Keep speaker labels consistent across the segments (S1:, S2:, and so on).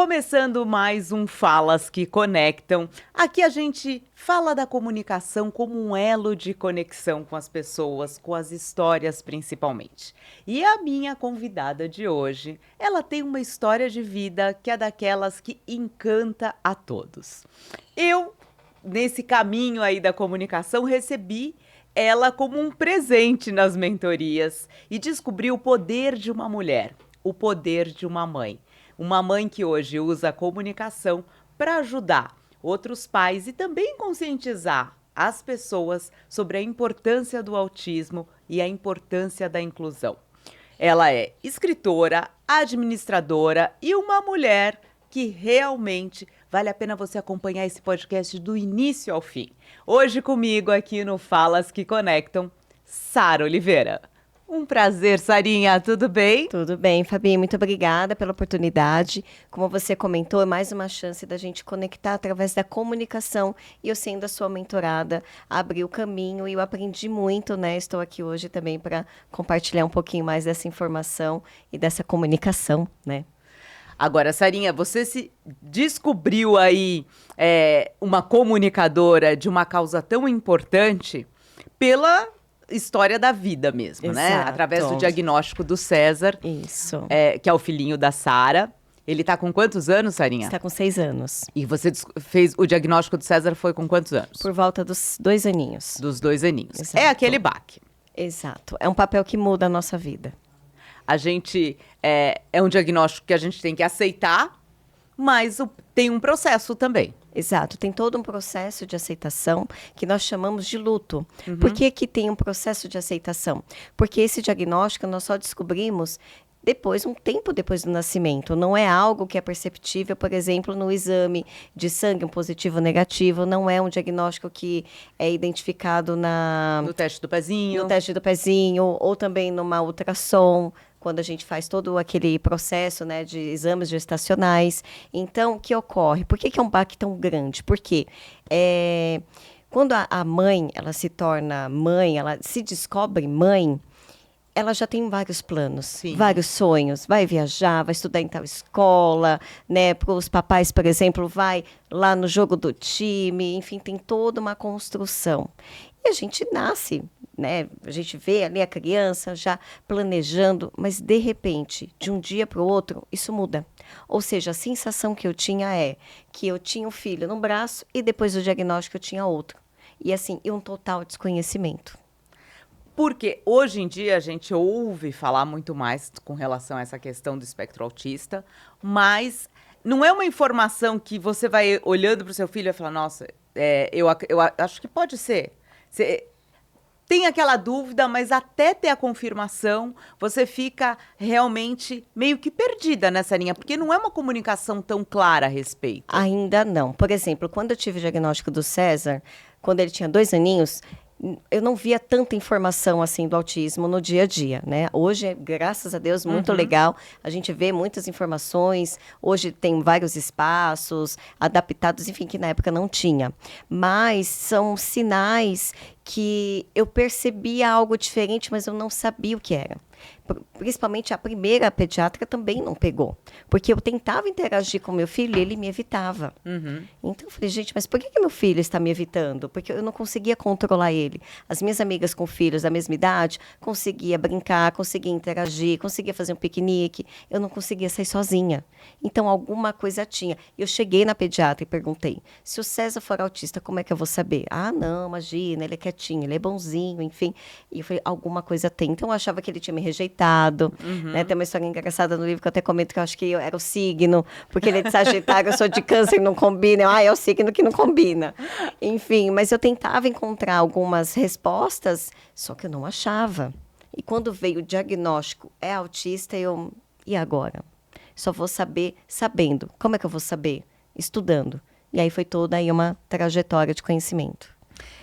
S1: Começando mais um Falas que Conectam. Aqui a gente fala da comunicação como um elo de conexão com as pessoas, com as histórias principalmente. E a minha convidada de hoje, ela tem uma história de vida que é daquelas que encanta a todos. Eu, nesse caminho aí da comunicação, recebi ela como um presente nas mentorias e descobri o poder de uma mulher, o poder de uma mãe. Uma mãe que hoje usa a comunicação para ajudar outros pais e também conscientizar as pessoas sobre a importância do autismo e a importância da inclusão. Ela é escritora, administradora e uma mulher que realmente vale a pena você acompanhar esse podcast do início ao fim. Hoje comigo aqui no Falas que Conectam, Sara Oliveira. Um prazer, Sarinha, tudo bem?
S2: Tudo bem, Fabi, muito obrigada pela oportunidade. Como você comentou, é mais uma chance da gente conectar através da comunicação. E eu, sendo a sua mentorada, abri o caminho e eu aprendi muito, né? Estou aqui hoje também para compartilhar um pouquinho mais dessa informação e dessa comunicação, né?
S1: Agora, Sarinha, você se descobriu aí uma comunicadora de uma causa tão importante pela história da vida mesmo,
S2: Exato.
S1: Né? Através do diagnóstico do César.
S2: Isso.
S1: Que é o filhinho da Sara. Ele tá com quantos anos, Sarinha?
S2: Está com 6 anos.
S1: E você fez o diagnóstico do César foi com quantos anos?
S2: Por volta dos 2 aninhos.
S1: Dos 2 aninhos.
S2: Exato.
S1: É aquele baque.
S2: Exato. É um papel que muda a nossa vida.
S1: A gente, é um diagnóstico que a gente tem que aceitar, mas tem um processo também.
S2: Exato, tem todo um processo de aceitação que nós chamamos de luto. Por que que tem um processo de aceitação? Porque esse diagnóstico nós só descobrimos depois, um tempo depois do nascimento. Não é algo que é perceptível, por exemplo, no exame de sangue, um positivo ou negativo. Não é um diagnóstico que é identificado
S1: no teste do pezinho.
S2: No teste do pezinho, ou também numa ultrassom, quando a gente faz todo aquele processo, né, de exames gestacionais. Então, o que ocorre? Por que é um baque tão grande? Porque quando a mãe, ela se torna mãe, ela se descobre mãe, ela já tem vários planos,
S1: Sim.
S2: Vários sonhos. Vai viajar, vai estudar em tal escola, né? Para os papais, por exemplo, vai lá no jogo do time. Enfim, tem toda uma construção. E a gente nasce, né? A gente vê ali a criança já planejando, mas de repente, de um dia para o outro, isso muda. Ou seja, a sensação que eu tinha é que eu tinha um filho no braço e depois do diagnóstico eu tinha outro. E assim, e um total desconhecimento.
S1: Porque hoje em dia a gente ouve falar muito mais com relação a essa questão do espectro autista, mas não é uma informação que você vai olhando para o seu filho e falar, nossa, eu acho que pode ser. Você tem aquela dúvida, mas até ter a confirmação, você fica realmente meio que perdida nessa linha, porque não é uma comunicação tão clara a respeito.
S2: Ainda não. Por exemplo, quando eu tive o diagnóstico do César, quando ele tinha 2 aninhos, eu não via tanta informação assim do autismo no dia a dia, né? Hoje, graças a Deus, muito legal. A gente vê muitas informações. Hoje tem vários espaços adaptados, enfim, que na época não tinha. Mas são sinais que eu percebia algo diferente, mas eu não sabia o que era. Principalmente a primeira pediatra também não pegou. Porque eu tentava interagir com meu filho e ele me evitava. Então eu falei, gente, mas por que meu filho está me evitando? Porque eu não conseguia controlar ele. As minhas amigas com filhos da mesma idade conseguia brincar, conseguia interagir, conseguia fazer um piquenique. Eu não conseguia sair sozinha. Então alguma coisa tinha. Eu cheguei na pediatra e perguntei, se o César for autista, como é que eu vou saber? Ah, não, imagina, ele é quietinho, ele é bonzinho, enfim. E eu falei, alguma coisa tem. Então eu achava que ele tinha me rejeitado. Né? Tem uma história engraçada no livro que eu até comento que eu acho que eu era o signo, porque ele é de Sagitário, eu sou de Câncer, não combina. É o signo que não combina. Enfim, mas eu tentava encontrar algumas respostas, só que eu não achava. E quando veio o diagnóstico, é autista, e agora? Só vou saber sabendo. Como é que eu vou saber? Estudando. E aí foi toda aí uma trajetória de conhecimento.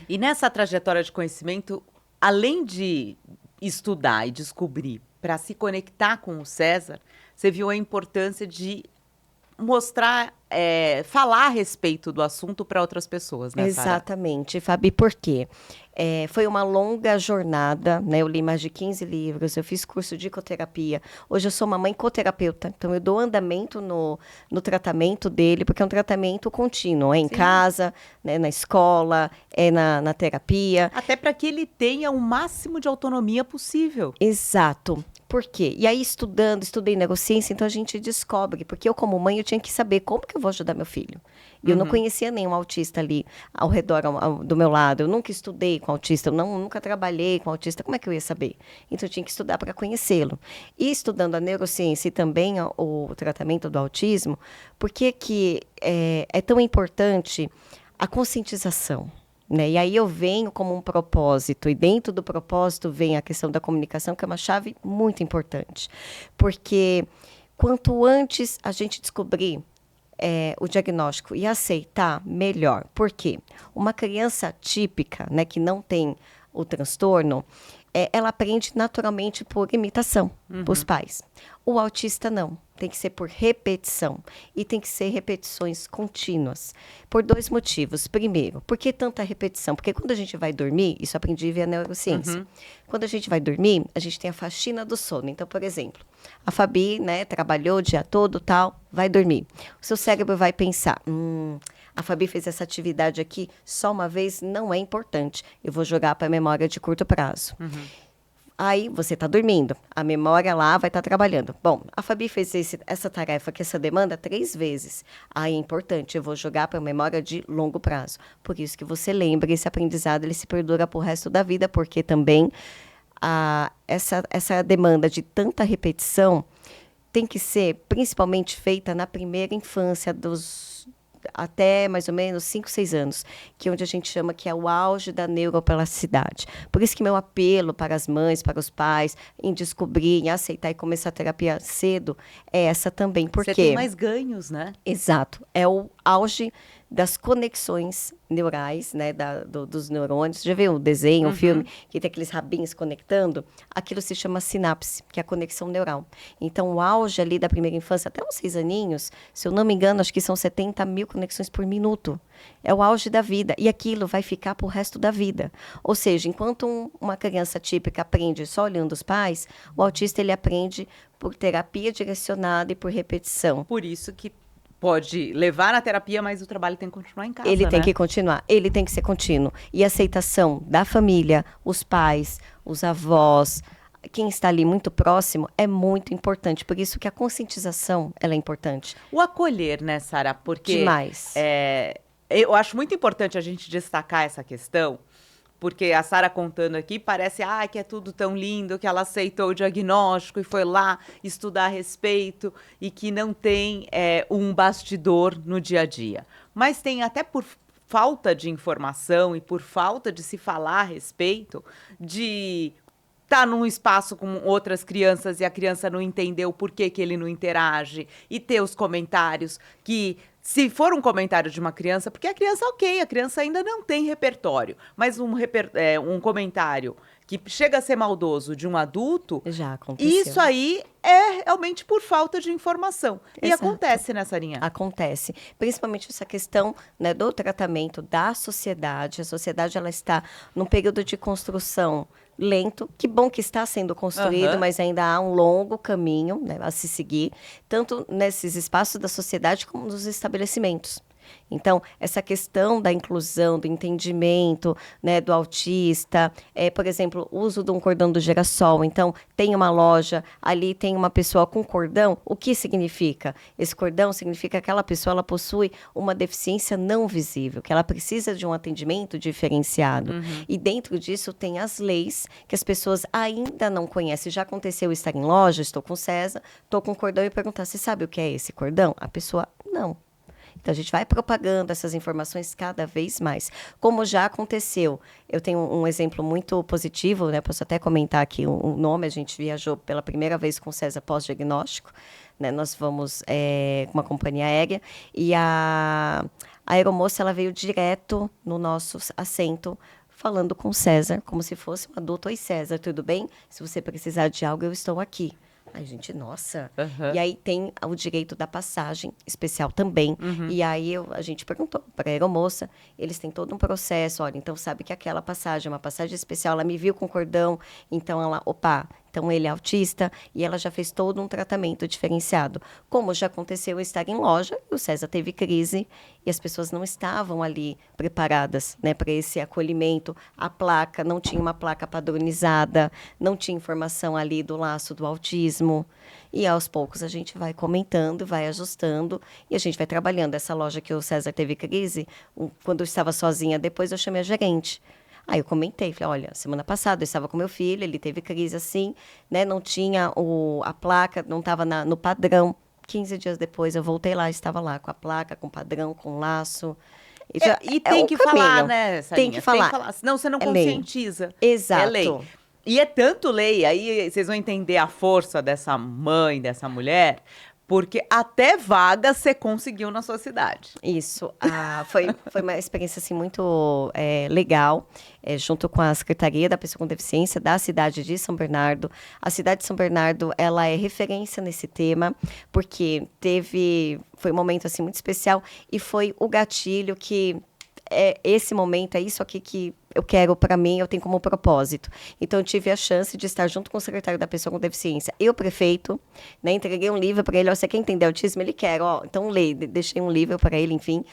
S1: E nessa trajetória de conhecimento, além de estudar e descobrir para se conectar com o César, você viu a importância de mostrar falar a respeito do assunto para outras pessoas, né, Sara?
S2: Exatamente, Fabi, por quê? Foi uma longa jornada, né? Eu li mais de 15 livros, eu fiz curso de ecoterapia. Hoje eu sou uma mãe coterapeuta, então eu dou andamento no tratamento dele, porque é um tratamento contínuo, é em
S1: Sim.
S2: casa, né, na escola, é na terapia.
S1: Até para que ele tenha o máximo de autonomia possível.
S2: Exato. Por quê? E aí, estudei neurociência, então a gente descobre, porque eu, como mãe, eu tinha que saber como que eu vou ajudar meu filho. E eu não conhecia nenhum autista ali ao redor, do meu lado. Eu nunca estudei com autista, nunca trabalhei com autista. Como é que eu ia saber? Então, eu tinha que estudar para conhecê-lo. E estudando a neurociência e também o tratamento do autismo, por que é tão importante a conscientização? Né? E aí eu venho como um propósito, e dentro do propósito vem a questão da comunicação, que é uma chave muito importante. Porque quanto antes a gente descobrir o diagnóstico e aceitar, melhor. Por quê? Uma criança típica, né, que não tem o transtorno, ela aprende naturalmente por imitação dos pais. O autista não. Tem que ser por repetição. E tem que ser repetições contínuas. Por 2 motivos. Primeiro, por que tanta repetição? Porque quando a gente vai dormir, isso aprendi via neurociência. Quando a gente vai dormir, a gente tem a faxina do sono. Então, por exemplo, a Fabi, né, trabalhou o dia todo, tal, vai dormir. O seu cérebro vai pensar, a Fabi fez essa atividade aqui só uma vez, não é importante. Eu vou jogar para a memória de curto prazo. Aí você está dormindo, a memória lá vai estar trabalhando. Bom, a Fabi fez essa tarefa, essa demanda 3 vezes. Aí é importante, eu vou jogar para a memória de longo prazo. Por isso que você lembra, esse aprendizado ele se perdura para o resto da vida, porque também essa demanda de tanta repetição tem que ser principalmente feita na primeira infância, até mais ou menos 5, 6 anos, que é onde a gente chama que é o auge da neuroplasticidade. Por isso que meu apelo para as mães, para os pais, em descobrir, em aceitar e começar a terapia cedo, é essa também. Por quê?
S1: Você tem mais ganhos, né?
S2: Exato. É o auge das conexões neurais, né, dos neurônios. Já viu o desenho, o filme, que tem aqueles rabinhos conectando? Aquilo se chama sinapse, que é a conexão neural. Então, o auge ali da primeira infância, até uns 6 aninhos, se eu não me engano, acho que são 70 mil conexões por minuto. É o auge da vida. E aquilo vai ficar pro resto da vida. Ou seja, enquanto uma criança típica aprende só olhando os pais, o autista ele aprende por terapia direcionada e por repetição.
S1: Por isso que pode levar na terapia, mas o trabalho tem que continuar em casa,
S2: Ele tem
S1: né?
S2: que continuar, ele tem que ser contínuo. E a aceitação da família, os pais, os avós, quem está ali muito próximo, é muito importante. Por isso que a conscientização ela é importante.
S1: O acolher, né, Sara? Porque
S2: Demais.
S1: Eu acho muito importante a gente destacar essa questão, porque a Sara contando aqui parece que é tudo tão lindo, que ela aceitou o diagnóstico e foi lá estudar a respeito e que não tem um bastidor no dia a dia. Mas tem até por falta de informação e por falta de se falar a respeito de estar num espaço com outras crianças e a criança não entendeu por que ele não interage e ter os comentários que... Se for um comentário de uma criança, porque a criança, ok, a criança ainda não tem repertório, mas um comentário que chega a ser maldoso de um adulto,
S2: Já aconteceu.
S1: isso aí é realmente por falta de informação. E
S2: Exato.
S1: acontece, né, Sarinha?
S2: Acontece. Principalmente essa questão, né, do tratamento da sociedade. A sociedade ela está num período de construção lento. Que bom que está sendo construído, mas ainda há um longo caminho, né, a se seguir, tanto nesses espaços da sociedade como nos estabelecimentos. Então, essa questão da inclusão, do entendimento, né, do autista, por exemplo, o uso de um cordão do girassol. Então, tem uma loja, ali tem uma pessoa com cordão. O que significa? Esse cordão significa que aquela pessoa ela possui uma deficiência não visível, que ela precisa de um atendimento diferenciado. E dentro disso tem as leis que as pessoas ainda não conhecem. Já aconteceu estar em loja, estou com o César, estou com o cordão e perguntar, você sabe o que é esse cordão? A pessoa, não. Então, a gente vai propagando essas informações cada vez mais. Como já aconteceu, eu tenho um exemplo muito positivo, né? Posso até comentar aqui o nome. A gente viajou pela primeira vez com o César pós-diagnóstico. Né? Nós fomos com uma companhia aérea e a aeromoça ela veio direto no nosso assento, falando com o César, como se fosse um adulto. Oi, César, tudo bem? Se você precisar de algo, eu estou aqui. Ai, gente, nossa.
S1: Aham.
S2: E aí tem o direito da passagem especial também. E aí a gente perguntou para a aeromoça, eles têm todo um processo, olha, então sabe que aquela passagem é uma passagem especial, ela me viu com cordão, então ela, opa, então ele é autista, e ela já fez todo um tratamento diferenciado. Como já aconteceu eu estar em loja, o César teve crise e as pessoas não estavam ali preparadas, né, para esse acolhimento. A placa, não tinha uma placa padronizada, não tinha informação ali do laço do autismo. E aos poucos a gente vai comentando, vai ajustando e a gente vai trabalhando. Essa loja que o César teve crise, quando eu estava sozinha, depois eu chamei a gerente. Aí eu comentei, falei, olha, semana passada eu estava com meu filho, ele teve crise assim, né? Não tinha a placa, não estava no padrão. 15 dias depois eu voltei lá, estava lá com a placa, com o padrão, com o laço.
S1: E tem
S2: o
S1: que
S2: caminho.
S1: falar, né, Sarinha?
S2: Tem que falar.
S1: Senão você não
S2: É lei.
S1: conscientiza.
S2: Exato.
S1: É lei. E é tanto lei, aí vocês vão entender a força dessa mãe, dessa mulher, porque até vaga você conseguiu na sua cidade.
S2: Isso. Foi uma experiência assim, muito legal, junto com a Secretaria da Pessoa com Deficiência da cidade de São Bernardo. A cidade de São Bernardo, ela é referência nesse tema, porque foi um momento assim, muito especial e foi o gatilho que esse momento, é isso aqui que eu quero para mim, eu tenho como propósito. Então, eu tive a chance de estar junto com o secretário da Pessoa com Deficiência e o prefeito, né? Entreguei um livro para ele, ó, você quer entender autismo? Ele quer, ó, então lê. Deixei um livro para ele, enfim.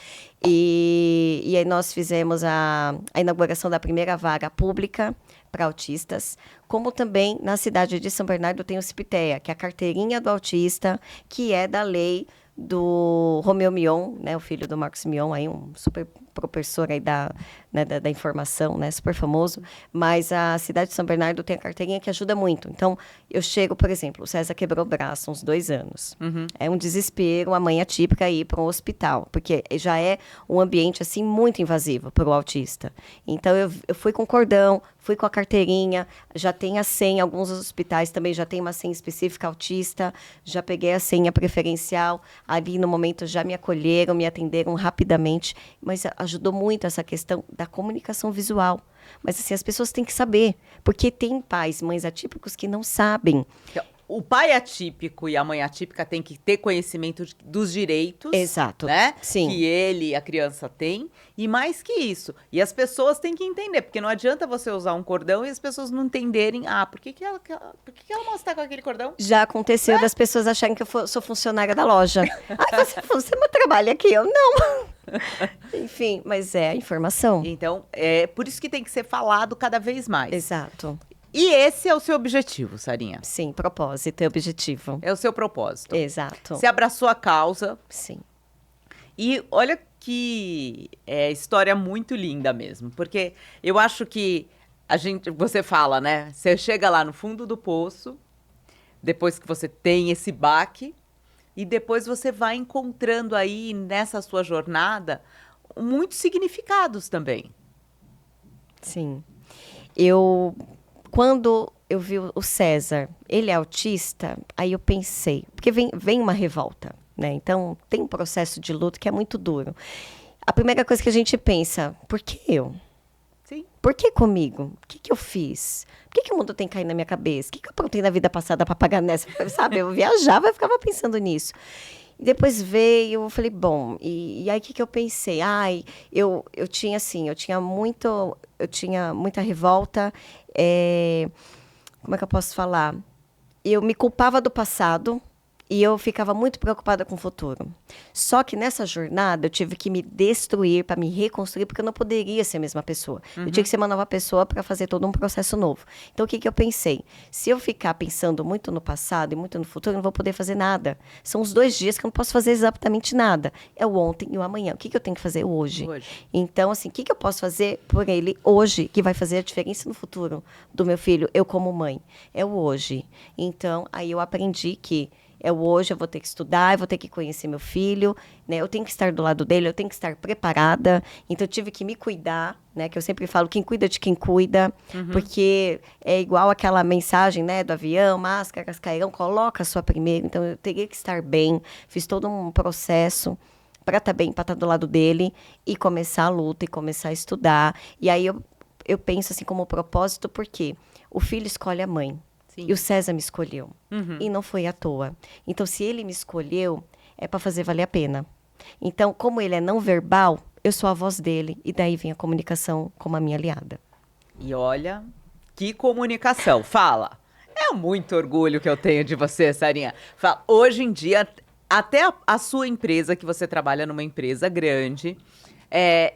S2: E aí nós fizemos a inauguração da primeira vaga pública para autistas, como também na cidade de São Bernardo tem o CIPTEA, que é a carteirinha do autista, que é da lei do Romeu Mion, né, o filho do Marcos Mion, aí um super professor aí da informação, né, super famoso, mas a cidade de São Bernardo tem a carteirinha que ajuda muito. Então, eu chego, por exemplo, o César quebrou o braço há uns 2 anos. É um desespero a mãe atípica ir para um hospital, porque já é um ambiente, assim, muito invasivo para o autista. Então, eu fui com cordão, fui com a carteirinha, já tem a senha, alguns hospitais também já tem uma senha específica autista, já peguei a senha preferencial, ali no momento já me acolheram, me atenderam rapidamente, mas ajudou muito essa questão da comunicação visual. Mas assim, as pessoas têm que saber, porque tem pais, mães atípicos que não sabem.
S1: O pai atípico e a mãe atípica têm que ter conhecimento dos direitos.
S2: Exato.
S1: Né?
S2: Sim.
S1: Que ele e a criança têm. E mais que isso. E as pessoas têm que entender. Porque não adianta você usar um cordão e as pessoas não entenderem. Ah, por que ela moça tá com aquele cordão?
S2: Já aconteceu das pessoas acharem que eu sou funcionária da loja. Ah, você trabalha aqui? Eu não. Enfim, mas é a informação.
S1: Então, é por isso que tem que ser falado cada vez mais.
S2: Exato.
S1: E esse é o seu objetivo, Sarinha?
S2: Sim, propósito e objetivo.
S1: É o seu propósito.
S2: Exato.
S1: Você abraçou a causa.
S2: Sim.
S1: E olha que história muito linda mesmo. Porque eu acho que você fala, né? Você chega lá no fundo do poço, depois que você tem esse baque, e depois você vai encontrando aí nessa sua jornada muitos significados também.
S2: Sim. Quando eu vi o César, ele é autista, aí eu pensei, porque vem uma revolta, né? Então, tem um processo de luto que é muito duro. A primeira coisa que a gente pensa, por que eu?
S1: Sim.
S2: Por que comigo? O que eu fiz? Por que o mundo tem que cair na minha cabeça? O que eu aprontei na vida passada para pagar nessa? Sabe, eu viajava e ficava pensando nisso. E depois veio, eu falei, bom, e aí o que eu pensei? Eu tinha assim, eu tinha muita revolta, como é que eu posso falar? Eu me culpava do passado e eu ficava muito preocupada com o futuro. Só que nessa jornada eu tive que me destruir para me reconstruir, porque eu não poderia ser a mesma pessoa. Eu tinha que ser uma nova pessoa para fazer todo um processo novo. Então, o que eu pensei? Se eu ficar pensando muito no passado e muito no futuro, eu não vou poder fazer nada. São os 2 dias que eu não posso fazer exatamente nada. É o ontem e o amanhã. O que eu tenho que fazer hoje? Então, assim, o que eu posso fazer por ele hoje, que vai fazer a diferença no futuro do meu filho, eu como mãe? É o hoje. Então, aí eu aprendi que é o hoje, eu vou ter que estudar, eu vou ter que conhecer meu filho, né? Eu tenho que estar do lado dele, eu tenho que estar preparada. Então, eu tive que me cuidar, né? Que eu sempre falo, quem cuida de quem cuida. Porque é igual aquela mensagem, né? Do avião, máscaras cairão, coloca a sua primeira. Então, eu teria que estar bem. Fiz todo um processo para estar bem, para estar do lado dele. E começar a luta, e começar a estudar. E aí, eu penso assim como propósito, porque o filho escolhe a mãe.
S1: Sim.
S2: E o César me escolheu.
S1: Uhum.
S2: E não foi à toa. Então, se ele me escolheu, é para fazer valer a pena. Então, como ele é não verbal, eu sou a voz dele. E daí vem a comunicação como a minha aliada.
S1: E olha, que comunicação. Fala. É muito orgulho que eu tenho de você, Sarinha. Fala, hoje em dia, até a sua empresa, que você trabalha numa empresa grande,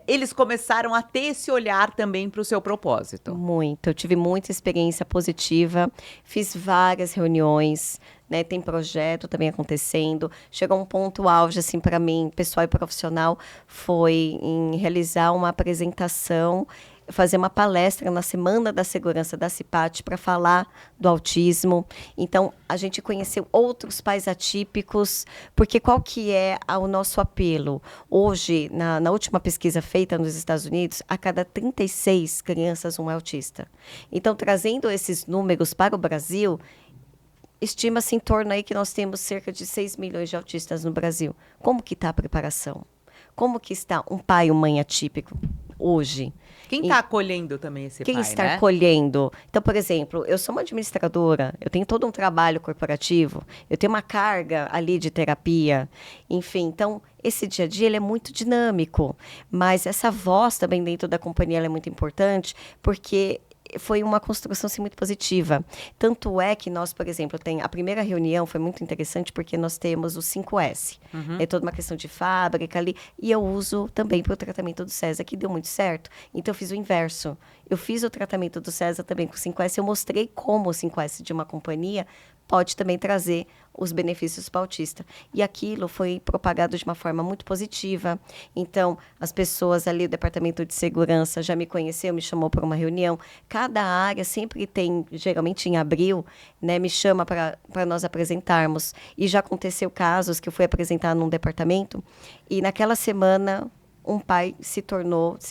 S1: eles começaram a ter esse olhar também para o seu propósito.
S2: Muito. Eu tive muita experiência positiva. Fiz várias reuniões, né? Tem projeto também acontecendo. Chegou um ponto auge, assim, para mim, pessoal e profissional, foi em realizar uma apresentação, fazer uma palestra na Semana da Segurança da CIPAT para falar do autismo. Então, a gente conheceu outros pais atípicos, porque qual que é o nosso apelo? Hoje, na última pesquisa feita nos Estados Unidos, a cada 36 crianças, um é autista. Então, trazendo esses números para o Brasil, estima-se em torno aí que nós temos cerca de 6 milhões de autistas no Brasil. Como que está a preparação? Como que está um pai ou mãe atípico hoje?
S1: Quem está acolhendo também esse
S2: Quem
S1: pai,
S2: está
S1: né?
S2: acolhendo? Então, por exemplo, eu sou uma administradora, eu tenho todo um trabalho corporativo, eu tenho uma carga ali de terapia, enfim. Então, esse dia a dia ele é muito dinâmico, mas essa voz também dentro da companhia ela é muito importante, porque foi uma construção assim, muito positiva. Tanto é que nós, por exemplo, a primeira reunião foi muito interessante porque nós temos o 5S. É toda uma questão de fábrica ali. E eu uso também para o tratamento do César, que deu muito certo. Então, eu fiz o inverso. Eu fiz o tratamento do César também com o 5S. Eu mostrei como o 5S de uma companhia pode também trazer os benefícios para o autista. E aquilo foi propagado de uma forma muito positiva. Então, as pessoas ali, o Departamento de Segurança já me conheceu, me chamou para uma reunião. Cada área sempre tem, geralmente em abril, né, me chama para nós apresentarmos. E já aconteceu casos que eu fui apresentar num departamento e naquela semana um pai se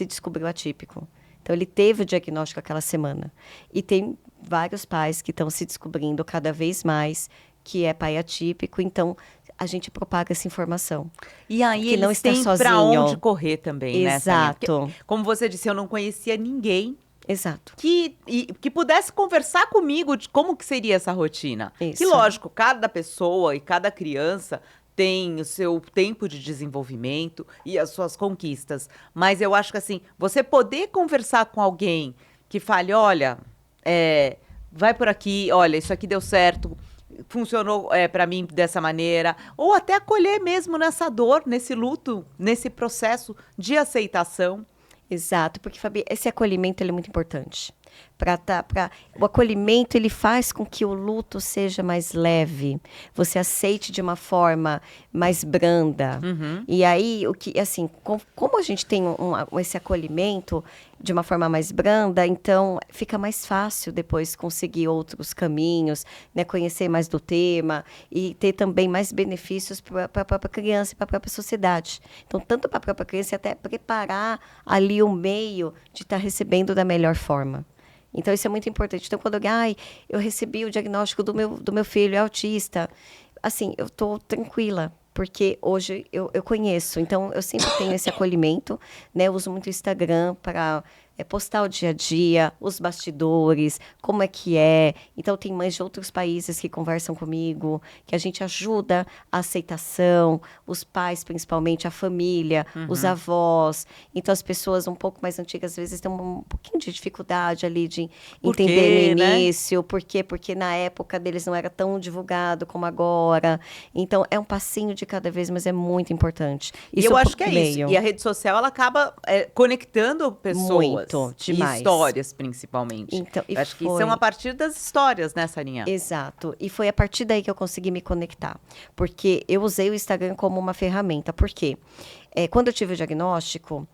S2: descobriu atípico. Então, ele teve o diagnóstico aquela semana. E tem vários pais que estão se descobrindo cada vez mais que é pai atípico. Então, a gente propaga essa informação.
S1: E aí
S2: que
S1: eles
S2: não está
S1: têm
S2: sozinho.
S1: para onde correr também, né, Sarinha?
S2: Exato.
S1: Porque, como você disse, eu não conhecia ninguém
S2: Exato.
S1: que pudesse conversar comigo de como que seria essa rotina.
S2: Isso.
S1: Que, lógico, cada pessoa e cada criança tem o seu tempo de desenvolvimento e as suas conquistas. Mas eu acho que, assim, você poder conversar com alguém que fale, olha, vai por aqui, olha, isso aqui deu certo, funcionou para mim dessa maneira, ou até acolher mesmo nessa dor, nesse luto, nesse processo de aceitação.
S2: Exato, porque, Fabi, esse acolhimento ele é muito importante. O acolhimento ele faz com que o luto seja mais leve, você aceite de uma forma mais branda. E aí, assim, como a gente tem esse acolhimento de uma forma mais branda, então fica mais fácil depois conseguir outros caminhos, né, conhecer mais do tema e ter também mais benefícios para a própria criança e para a própria sociedade. Então, tanto para a própria criança, até preparar ali o meio de estar recebendo da melhor forma. Então, isso é muito importante. Então, quando eu recebi o diagnóstico do meu filho, é autista, assim, eu estou tranquila, porque hoje eu conheço. Então, eu sempre tenho esse acolhimento, né? Eu uso muito o Instagram para postar o dia a dia, os bastidores, como é que é. Então, tem mães de outros países que conversam comigo, que a gente ajuda a aceitação, os pais, principalmente, a família, os avós. Então, as pessoas um pouco mais antigas, às vezes, têm um pouquinho de dificuldade ali de entender no início. Por quê? Porque na época deles não era tão divulgado como agora. Então, é um passinho de cada vez, mas é muito importante.
S1: E eu acho que é isso. E a rede social, ela acaba conectando pessoas.
S2: Demais.
S1: E histórias, principalmente.
S2: Então,
S1: eu acho que são a partir das histórias, né, Sarinha?
S2: Exato. E foi a partir daí que eu consegui me conectar. Porque eu usei o Instagram como uma ferramenta. Por quê? Quando eu tive o diagnóstico,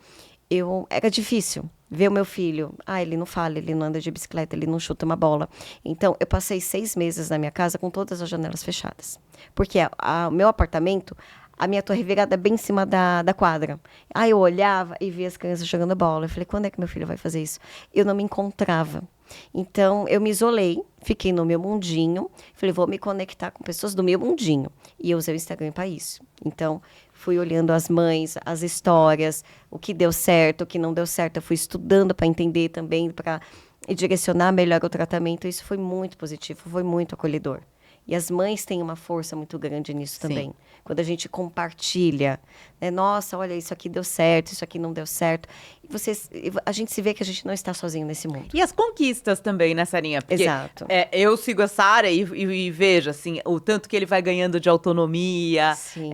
S2: era difícil ver o meu filho. Ele não fala, ele não anda de bicicleta, ele não chuta uma bola. Então, eu passei 6 meses na minha casa com todas as janelas fechadas. Porque o meu apartamento, a minha torre virada bem em cima da quadra. Aí eu olhava e via as crianças jogando bola. Eu falei, quando é que meu filho vai fazer isso? Eu não me encontrava. Então, eu me isolei, fiquei no meu mundinho. Falei, vou me conectar com pessoas do meu mundinho. E eu usei o Instagram para isso. Então, fui olhando as mães, as histórias, o que deu certo, o que não deu certo. Eu fui estudando para entender também, para e direcionar melhor o tratamento, isso foi muito positivo, foi muito acolhedor. E as mães têm uma força muito grande nisso também.
S1: Sim.
S2: Quando a gente compartilha, né? Nossa, olha, isso aqui deu certo, isso aqui não deu certo. A gente se vê que a gente não está sozinho nesse mundo.
S1: E as conquistas também, né, Sarinha? Porque
S2: Exato.
S1: eu sigo a Sara e vejo, assim, o tanto que ele vai ganhando de autonomia.
S2: Sim.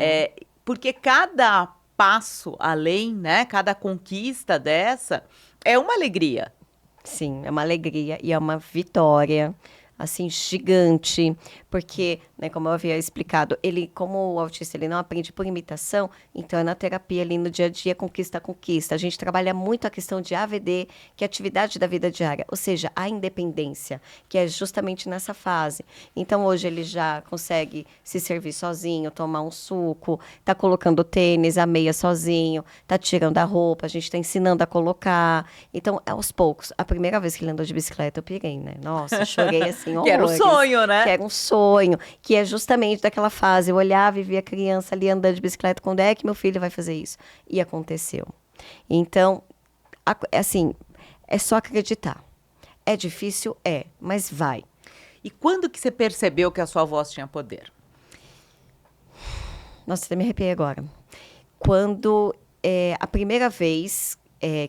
S1: Porque cada passo além, né, cada conquista dessa é uma alegria.
S2: Sim, é uma alegria e é uma vitória, assim, gigante, porque, né, como eu havia explicado, ele, como o autista, ele não aprende por imitação, então é na terapia ali no dia a dia, conquista a conquista. A gente trabalha muito a questão de AVD, que é atividade da vida diária, ou seja, a independência, que é justamente nessa fase. Então, hoje ele já consegue se servir sozinho, tomar um suco, tá colocando o tênis, a meia sozinho, tá tirando a roupa, a gente tá ensinando a colocar. Então, é aos poucos. A primeira vez que ele andou de bicicleta, eu pirei, né? Nossa, eu chorei assim,
S1: Que era um
S2: horrores.
S1: sonho, né?
S2: Que era um sonho, que é justamente daquela fase. Eu olhava e via a criança ali andando de bicicleta, quando é que meu filho vai fazer isso? E aconteceu. Então, assim, é só acreditar. É difícil? É, mas vai.
S1: E quando que você percebeu que a sua voz tinha poder?
S2: Nossa, até me arrepiei agora. Quando a primeira vez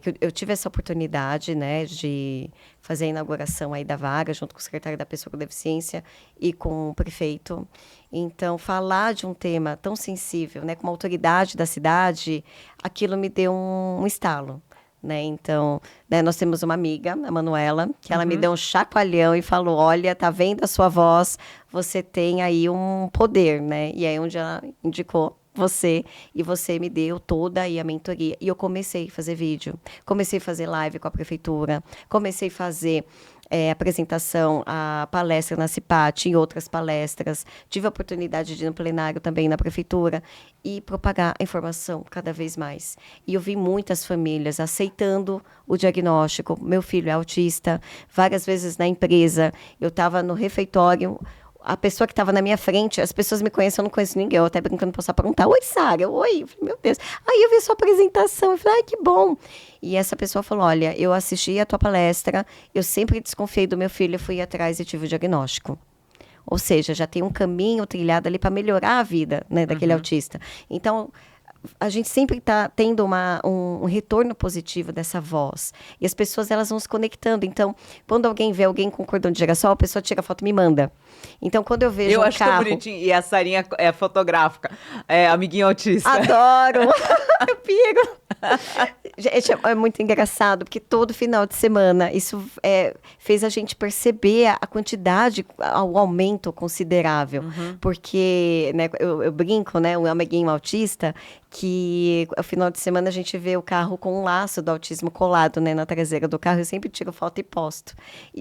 S2: que eu tive essa oportunidade, né, de fazer a inauguração aí da vaga, junto com o secretário da Pessoa com Deficiência e com o prefeito. Então, falar de um tema tão sensível, né, com uma autoridade da cidade, aquilo me deu um estalo. Né? Então, né, nós temos uma amiga, a Manuela, que ela me deu um chacoalhão e falou, olha, tá vendo a sua voz? Você tem aí um poder, né? E aí onde ela indicou você, e você me deu toda aí a mentoria. E eu comecei a fazer vídeo, comecei a fazer live com a prefeitura, comecei a fazer apresentação, a palestra na CIPAT e outras palestras. Tive a oportunidade de ir no plenário também na prefeitura e propagar a informação cada vez mais. E eu vi muitas famílias aceitando o diagnóstico. Meu filho é autista. Várias vezes na empresa, eu estava no refeitório, a pessoa que estava na minha frente, as pessoas me conhecem, eu não conheço ninguém. Eu até brincando, posso perguntar, oi, Sara, oi. Eu falei, meu Deus. Aí eu vi sua apresentação, eu falei, ai, que bom. E essa pessoa falou, olha, eu assisti a tua palestra, eu sempre desconfiei do meu filho, eu fui atrás e tive o diagnóstico. Ou seja, já tem um caminho trilhado ali para melhorar a vida, né, daquele autista. Então, a gente sempre está tendo um retorno positivo dessa voz. E as pessoas, elas vão se conectando. Então, quando alguém vê alguém com cordão de girassol, a pessoa tira a foto e me manda. Então, quando eu vejo
S1: eu
S2: um
S1: acho
S2: carro...
S1: tão bonitinho. E a Sarinha é fotográfica. É amiguinho autista.
S2: Adoro! Eu piro! Gente, é muito engraçado, porque todo final de semana isso fez a gente perceber a quantidade, o aumento considerável. Porque, né, eu brinco, né, o amiguinho autista, que no final de semana a gente vê o carro com um laço do autismo colado, né, na traseira do carro. Eu sempre tiro foto e posto.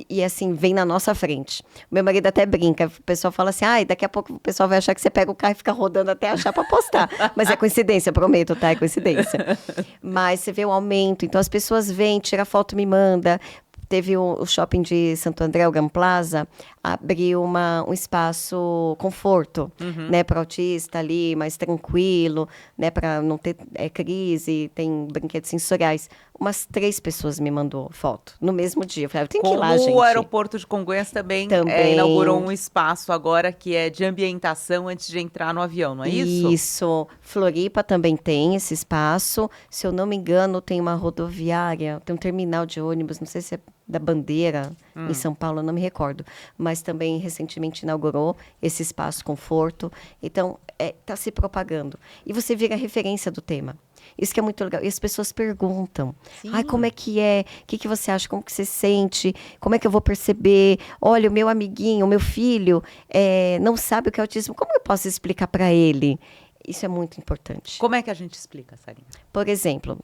S2: E assim, vem na nossa frente. Meu marido até brinca. O pessoal fala assim, ai, daqui a pouco o pessoal vai achar que você pega o carro e fica rodando até achar pra postar. Mas é coincidência, prometo, tá? É coincidência. Mas você vê o aumento. Então, as pessoas vêm, tira foto, me manda. Teve o shopping de Santo André, o Gran Plaza, abriu um espaço conforto, né, para autista ali, mais tranquilo, né, para não ter crise, tem brinquedos sensoriais. Umas 3 pessoas me mandou foto no mesmo dia. Eu falei, tem que ir lá, gente.
S1: O aeroporto de Congonhas também inaugurou um espaço agora que é de ambientação antes de entrar no avião, não é isso?
S2: Isso. Floripa também tem esse espaço. Se eu não me engano, tem uma rodoviária, tem um terminal de ônibus, não sei se é da Bandeira, em São Paulo, eu não me recordo. Mas também recentemente inaugurou esse espaço conforto. Então, está se propagando. E você vira referência do tema. Isso que é muito legal. E as pessoas perguntam.
S1: Sim.
S2: Ai, como é que é? O que você acha? Como que você sente? Como é que eu vou perceber? Olha, o meu amiguinho, o meu filho, não sabe o que é autismo. Como eu posso explicar para ele? Isso é muito importante.
S1: Como é que a gente explica, Sarinha?
S2: Por exemplo,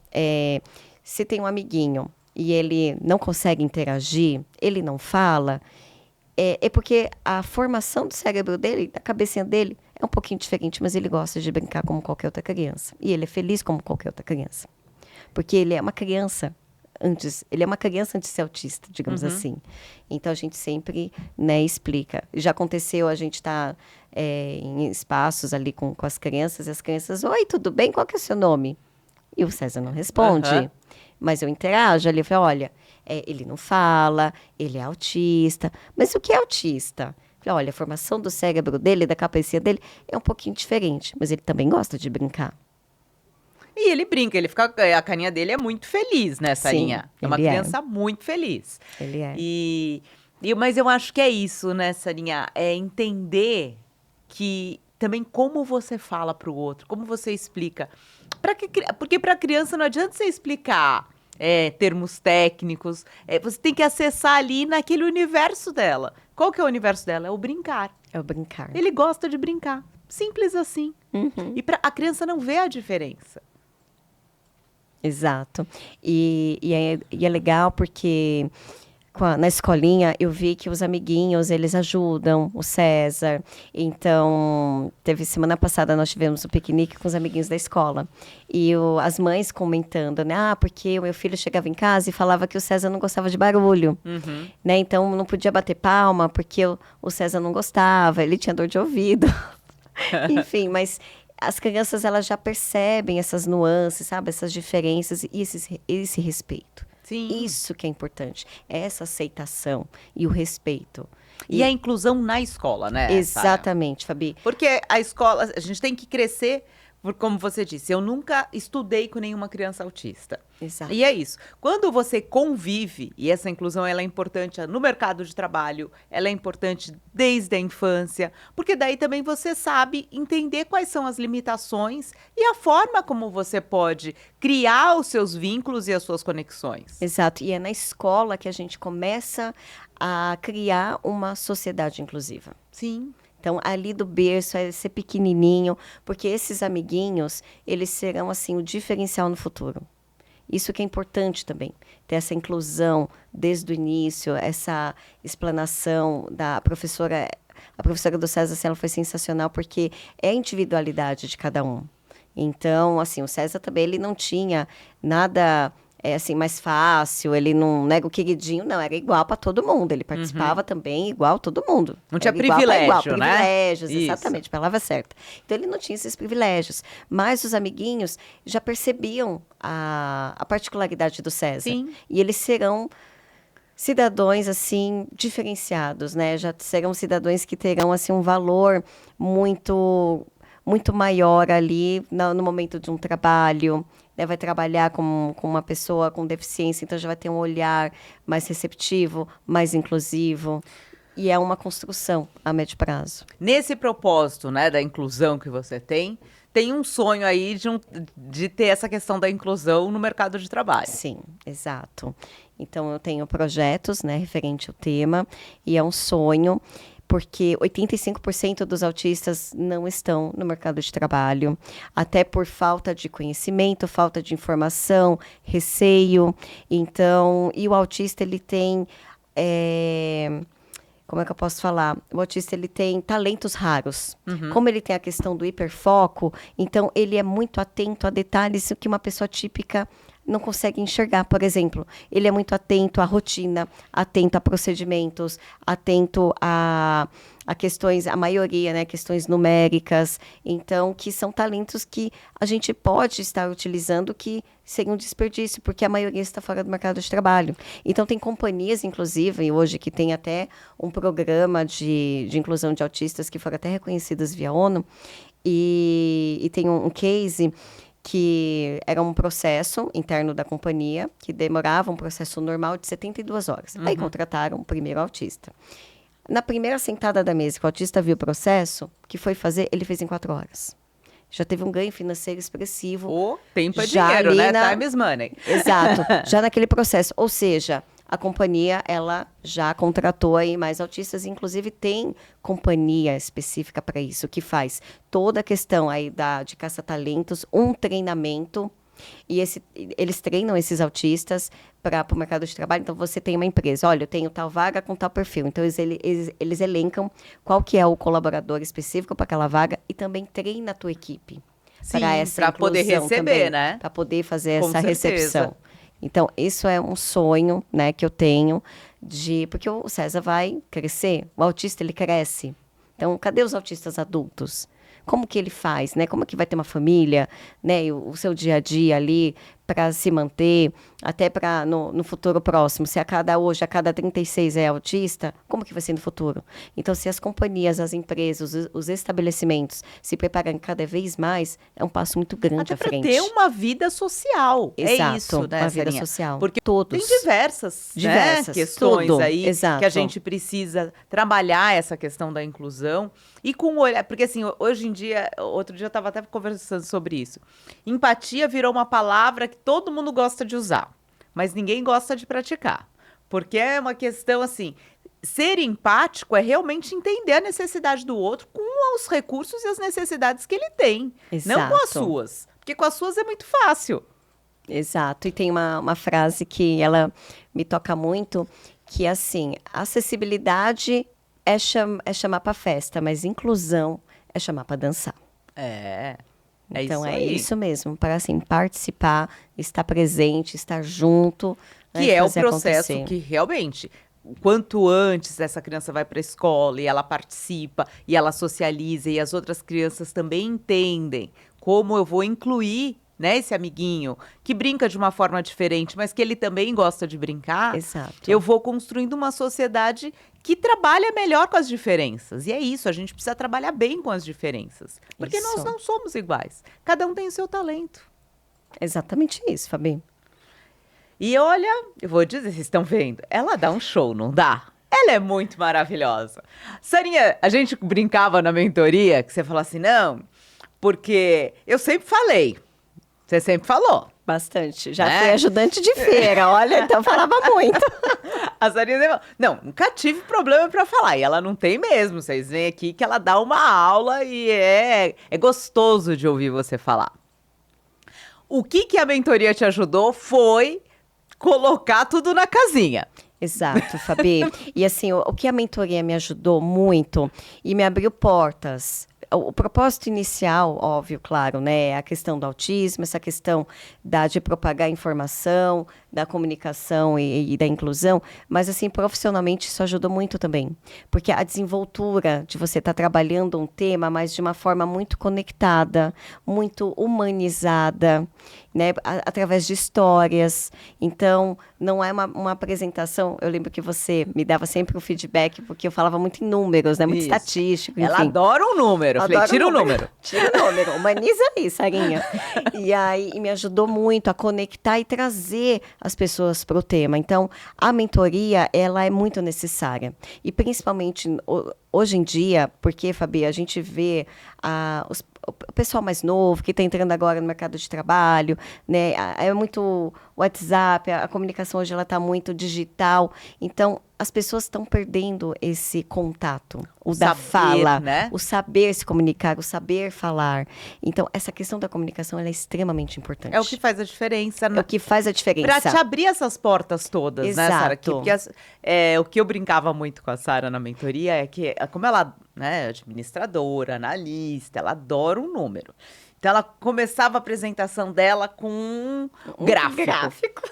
S2: se tem um amiguinho e ele não consegue interagir, ele não fala, é porque a formação do cérebro dele, da cabecinha dele, é um pouquinho diferente, mas ele gosta de brincar como qualquer outra criança. E ele é feliz como qualquer outra criança. Porque ele é uma criança antes de ser autista, digamos assim. Então, a gente sempre, né, explica. Já aconteceu, a gente tá em espaços ali com as crianças, e as crianças, oi, tudo bem? Qual que é o seu nome? E o César não responde. Mas eu interajo ali, eu falo, olha, ele não fala, ele é autista. Mas o que é autista? Eu falo, olha, a formação do cérebro dele, da cabecinha dele, é um pouquinho diferente. Mas ele também gosta de brincar.
S1: E ele brinca, ele fica, a carinha dele é muito feliz, né,
S2: Sim,
S1: Sarinha? É uma
S2: ele é.
S1: criança muito feliz.
S2: Ele é.
S1: Mas eu acho que é isso, né, Sarinha? É entender que também como você fala para o outro, como você explica. Porque para a criança não adianta você explicar termos técnicos. Você tem que acessar ali naquele universo dela. Qual que é o universo dela? É o brincar.
S2: É o brincar.
S1: Ele gosta de brincar. Simples assim.
S2: Uhum.
S1: E a criança não vê a diferença.
S2: Exato. E é legal porque na escolinha eu vi que os amiguinhos, eles ajudam o César. Então, semana passada nós tivemos um piquenique com os amiguinhos da escola. E as mães comentando, né? Porque o meu filho chegava em casa e falava que o César não gostava de barulho.
S1: Uhum.
S2: Né? Então, não podia bater palma porque o César não gostava, ele tinha dor de ouvido. Enfim, mas as crianças, elas já percebem essas nuances, sabe? Essas diferenças e esse respeito.
S1: Sim.
S2: Isso que é importante. Essa aceitação e o respeito.
S1: E a inclusão na escola, né?
S2: Exatamente, Fabi.
S1: Porque a escola, a gente tem que crescer, como você disse, eu nunca estudei com nenhuma criança autista.
S2: Exato.
S1: E é isso. Quando você convive, e essa inclusão ela é importante no mercado de trabalho, ela é importante desde a infância, porque daí também você sabe entender quais são as limitações e a forma como você pode criar os seus vínculos e as suas conexões.
S2: Exato. E é na escola que a gente começa a criar uma sociedade inclusiva.
S1: Sim.
S2: Então, ali do berço, é ser pequenininho, porque esses amiguinhos, eles serão, assim, o diferencial no futuro. Isso que é importante também, ter essa inclusão desde o início, essa explanação da professora. A professora do César, assim, ela foi sensacional, porque é a individualidade de cada um. Então, assim, o César também, ele não tinha nada assim, mais fácil, ele não nega o queridinho, não, era igual para todo mundo, ele participava também igual todo mundo.
S1: Não tinha
S2: era
S1: privilégio, né?
S2: Privilégios,
S1: Isso.
S2: Exatamente, palavra certa. Então, ele não tinha esses privilégios, mas os amiguinhos já percebiam a particularidade do César.
S1: Sim.
S2: E eles serão cidadãos, assim, diferenciados, né? Já serão cidadãos que terão, assim, um valor muito maior ali no momento de um trabalho, né? Vai trabalhar com uma pessoa com deficiência, então já vai ter um olhar mais receptivo, mais inclusivo. E é uma construção a médio prazo.
S1: Nesse propósito, né, da inclusão que você tem um sonho aí de ter essa questão da inclusão no mercado de trabalho.
S2: Sim, exato. Então, eu tenho projetos, né, referente ao tema, e é um sonho, porque 85% dos autistas não estão no mercado de trabalho, até por falta de conhecimento, falta de informação, receio. Então, e o autista, ele tem... como é que eu posso falar? O autista, ele tem talentos raros.
S1: Uhum.
S2: Como ele tem a questão do hiperfoco, então ele é muito atento a detalhes que uma pessoa típica não consegue enxergar. Por exemplo, ele é muito atento à rotina, atento a procedimentos, atento a questões, a maioria, né, questões numéricas. Então, que são talentos que a gente pode estar utilizando que seria um desperdício, porque a maioria está fora do mercado de trabalho. Então, tem companhias, inclusive, hoje, que tem até um programa de inclusão de autistas que foram até reconhecidas via ONU, e tem um case que era um processo interno da companhia, que demorava um processo normal de 72 horas. Uhum. Aí contrataram o primeiro autista. Na primeira sentada da mesa, que o autista viu o processo, o que foi fazer, ele fez em 4 horas. Já teve um ganho financeiro expressivo.
S1: O tempo é dinheiro, né? Time is money.
S2: Exato. Já naquele processo. Ou seja, a companhia, ela já contratou aí mais autistas, inclusive tem companhia específica para isso, que faz toda a questão aí de caça-talentos, um treinamento, e eles treinam esses autistas para o mercado de trabalho. Então, você tem uma empresa, olha, eu tenho tal vaga com tal perfil. Então, eles elencam qual que é o colaborador específico para aquela vaga e também treina a tua equipe.
S1: Para poder receber,
S2: também,
S1: né?
S2: Para poder fazer
S1: Com
S2: essa
S1: certeza.
S2: recepção. Então, isso é um sonho, né, que eu tenho porque o César vai crescer, o autista, ele cresce. Então, cadê os autistas adultos? como que ele faz, né? Como que vai ter uma família, né? E o seu dia a dia ali para se manter, até para no futuro próximo. Se hoje, a cada 36 é autista, como que vai ser no futuro? Então, se as companhias, as empresas, os estabelecimentos se prepararem cada vez mais, é um passo muito grande
S1: Até
S2: à
S1: para
S2: frente.
S1: ter uma vida social.
S2: Exato,
S1: É isso, né,
S2: uma vida
S1: Sarinha?
S2: social.
S1: Porque
S2: todos.
S1: tem diversas, né, questões
S2: tudo,
S1: aí
S2: exato.
S1: que a gente precisa trabalhar essa questão da inclusão e com olhar, porque assim, hoje em dia, outro dia eu estava até conversando sobre isso. Empatia virou uma palavra que todo mundo gosta de usar, mas ninguém gosta de praticar. Porque é uma questão assim, ser empático é realmente entender a necessidade do outro com os recursos e as necessidades que ele tem, não com as suas. Porque com as suas é muito fácil.
S2: Exato. E tem uma frase que ela me toca muito, que é assim, acessibilidade é chamar para festa, mas inclusão é chamar para dançar.
S1: É
S2: Então
S1: isso
S2: é
S1: aí.
S2: isso mesmo, para assim, participar, estar presente, estar junto.
S1: Que é o processo acontecer. Que realmente, quanto antes essa criança vai para a escola e ela participa, e ela socializa, e as outras crianças também entendem como eu vou incluir, né, esse amiguinho que brinca de uma forma diferente, mas que ele também gosta de brincar.
S2: Exato.
S1: Eu vou construindo uma sociedade que trabalha melhor com as diferenças. E é isso, a gente precisa trabalhar bem com as diferenças. Porque nós não somos iguais. Cada um tem o seu talento.
S2: Exatamente isso, Fabi.
S1: E olha, eu vou dizer, vocês estão vendo, ela dá um show, não dá? Ela é muito maravilhosa. Sarinha, a gente brincava na mentoria, que você falou assim, não, porque eu sempre falei, você sempre falou.
S2: Bastante. Já fui ajudante de feira, olha, então falava muito.
S1: A Sarinha, não, nunca tive problema para falar. E ela não tem mesmo. Vocês veem aqui que ela dá uma aula e é gostoso de ouvir você falar. O que a mentoria te ajudou foi colocar tudo na casinha.
S2: Exato, Fabi. E assim, o que a mentoria me ajudou muito e me abriu portas. O propósito inicial, óbvio, claro, né? É a questão do autismo, essa questão de propagar informação, da comunicação e da inclusão, mas assim, profissionalmente isso ajudou muito também. Porque a desenvoltura de você estar trabalhando um tema, mas de uma forma muito conectada, muito humanizada, né? Através de histórias. Então, não é uma apresentação. Eu lembro que você me dava sempre o feedback, porque eu falava muito em números, né? Muito estatístico, enfim.
S1: Ela adora um número. Eu falei, tira o número.
S2: Tira o número. Humaniza aí, Sarinha. E aí, me ajudou muito a conectar e trazer as pessoas para o tema. Então, a mentoria, ela é muito necessária. E principalmente hoje em dia, porque, Fabi, a gente vê o pessoal mais novo, que está entrando agora no mercado de trabalho, né? É muito WhatsApp, a comunicação hoje ela está muito digital. Então, as pessoas estão perdendo esse contato, o da
S1: saber,
S2: fala,
S1: né?
S2: O saber se comunicar, o saber falar. Então, essa questão da comunicação ela é extremamente importante.
S1: É o que faz a diferença.
S2: É o que faz a diferença.
S1: Para te abrir essas portas todas,
S2: exato,
S1: né, Sara? Porque o que eu brincava muito com a Sara na mentoria é que, como ela, né, administradora, analista, ela adora um número. Então, ela começava a apresentação dela com um gráfico.